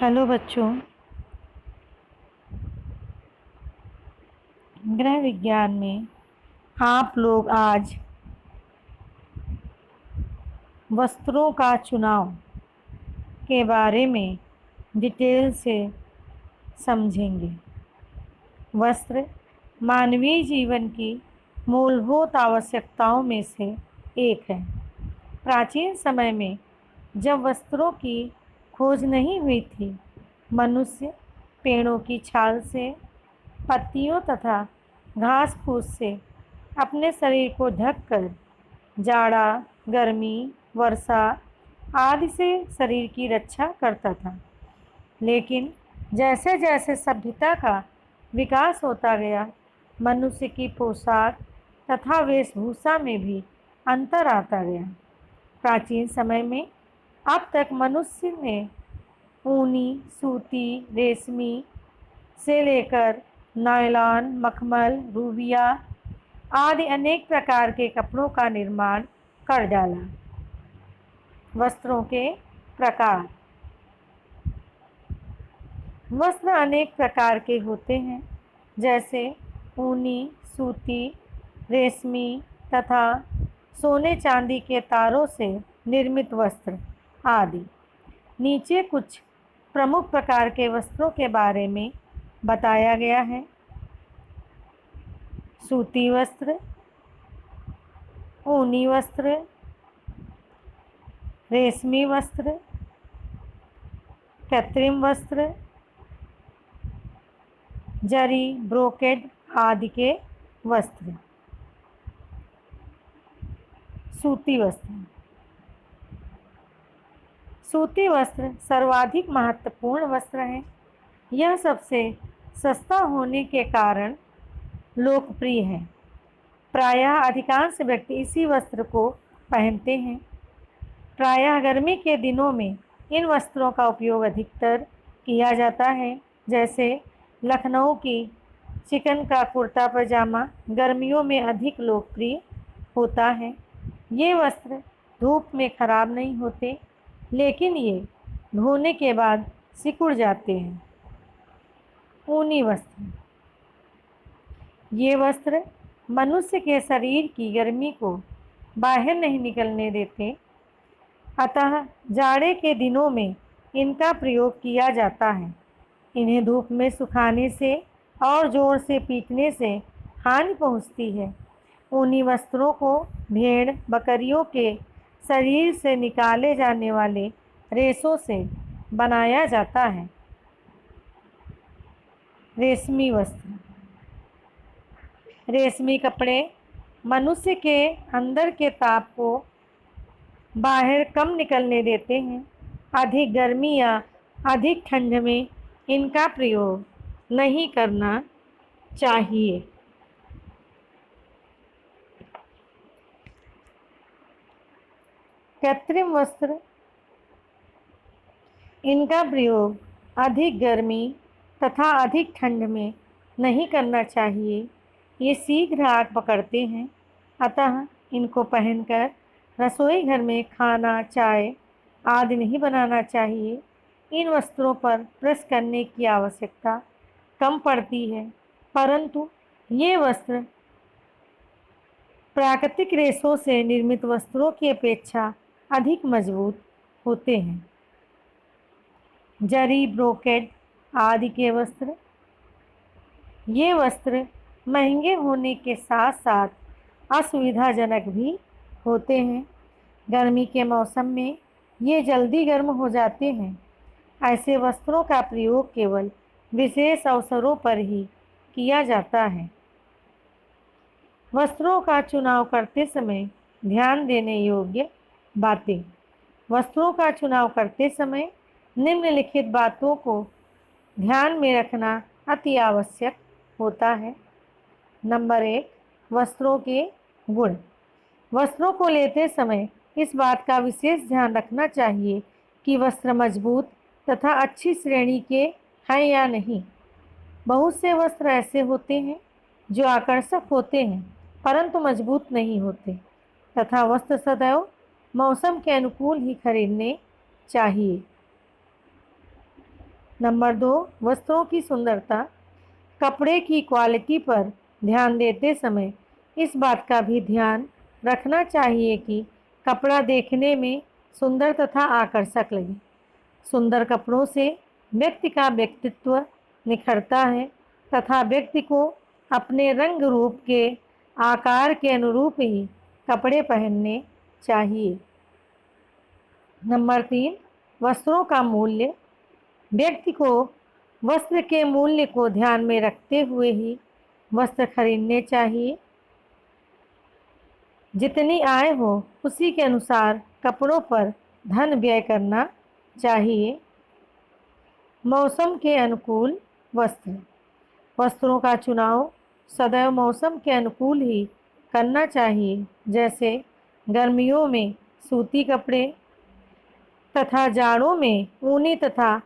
Hello बच्चों। गृह विज्ञान में आप लोग आज वस्त्रों का चुनाव के बारे में डिटेल से समझेंगे। वस्त्र मानवीय जीवन की मूलभूत आवश्यकताओं में से एक है। प्राचीन समय में जब वस्त्रों की खोज नहीं हुई थी, मनुष्य पेड़ों की छाल से, पत्तियों तथा घास फूस से अपने शरीर को ढककर जाड़ा, गर्मी, वर्षा आदि से शरीर की रक्षा करता था। लेकिन जैसे जैसे सभ्यता का विकास होता गया, मनुष्य की पोशाक तथा वेशभूषा में भी अंतर आता गया। प्राचीन समय में अब तक मनुष्य ने ऊनी, सूती, रेशमी से लेकर नायलॉन, मखमल, रूबिया आदि अनेक प्रकार के कपड़ों का निर्माण कर डाला। वस्त्रों के प्रकार। वस्त्र अनेक प्रकार के होते हैं, जैसे ऊनी, सूती, रेशमी तथा सोने चांदी के तारों से निर्मित वस्त्र आदि। नीचे कुछ प्रमुख प्रकार के वस्त्रों के बारे में बताया गया है। सूती वस्त्र, ऊनी वस्त्र, रेशमी वस्त्र, कृत्रिम वस्त्र, जरी, ब्रोकेड आदि के वस्त्र। सूती वस्त्र। सूती वस्त्र सर्वाधिक महत्वपूर्ण वस्त्र है। यह सबसे सस्ता होने के कारण लोकप्रिय है। प्रायः अधिकांश व्यक्ति इसी वस्त्र को पहनते हैं। प्रायः गर्मी के दिनों में इन वस्त्रों का उपयोग अधिकतर किया जाता है, जैसे लखनऊ की चिकन का कुर्ता पजामा गर्मियों में अधिक लोकप्रिय होता है। ये वस्त्र धूप में खराब नहीं होते, लेकिन ये धोने के बाद सिकुड़ जाते हैं। ऊनी वस्त्र। ये वस्त्र मनुष्य के शरीर की गर्मी को बाहर नहीं निकलने देते, अतः जाड़े के दिनों में इनका प्रयोग किया जाता है। इन्हें धूप में सुखाने से और जोर से पीटने से हानि पहुंचती है। ऊनी वस्त्रों को भेड़, बकरियों के शरीर से निकाले जाने वाले रेशों से बनाया जाता है। रेशमी वस्त्र। रेशमी कपड़े मनुष्य के अंदर के ताप को बाहर कम निकलने देते हैं। अधिक गर्मी या अधिक ठंड में इनका प्रयोग नहीं करना चाहिए। कृत्रिम वस्त्र। इनका प्रयोग अधिक गर्मी तथा अधिक ठंड में नहीं करना चाहिए। ये शीघ्र आग पकड़ते हैं, अतः इनको पहनकर रसोई घर में खाना, चाय आदि नहीं बनाना चाहिए। इन वस्त्रों पर प्रेस करने की आवश्यकता कम पड़ती है, परंतु ये वस्त्र प्राकृतिक रेशों से निर्मित वस्त्रों की अपेक्षा अधिक मजबूत होते हैं। जरी, ब्रोकेड आदि के वस्त्र। ये वस्त्र महंगे होने के साथ साथ असुविधाजनक भी होते हैं। गर्मी के मौसम में ये जल्दी गर्म हो जाते हैं। ऐसे वस्त्रों का प्रयोग केवल विशेष अवसरों पर ही किया जाता है। वस्त्रों का चुनाव करते समय ध्यान देने योग्य बातें। वस्त्रों का चुनाव करते समय निम्नलिखित बातों को ध्यान में रखना अति आवश्यक होता है। नंबर 1, वस्त्रों के गुण। वस्त्रों को लेते समय इस बात का विशेष ध्यान रखना चाहिए कि वस्त्र मजबूत तथा अच्छी श्रेणी के हैं या नहीं। बहुत से वस्त्र ऐसे होते हैं जो आकर्षक होते हैं परंतु मजबूत नहीं होते, तथा वस्त्र सदैव मौसम के अनुकूल ही खरीदने चाहिए। नंबर 2, वस्त्रों की सुंदरता। कपड़े की क्वालिटी पर ध्यान देते समय इस बात का भी ध्यान रखना चाहिए कि कपड़ा देखने में सुंदर तथा आकर्षक लगे। सुंदर कपड़ों से व्यक्ति का व्यक्तित्व निखरता है तथा व्यक्ति को अपने रंग रूप के आकार के अनुरूप ही कपड़े पहनने चाहिए। नंबर 3, वस्त्रों का मूल्य। व्यक्ति को वस्त्र के मूल्य को ध्यान में रखते हुए ही वस्त्र खरीदने चाहिए। जितनी आय हो उसी के अनुसार कपड़ों पर धन व्यय करना चाहिए। मौसम के अनुकूल वस्त्र। वस्त्रों का चुनाव सदैव मौसम के अनुकूल ही करना चाहिए। जैसे गर्मियों में सूती कपड़े तथा जाड़ों में ऊनी तथा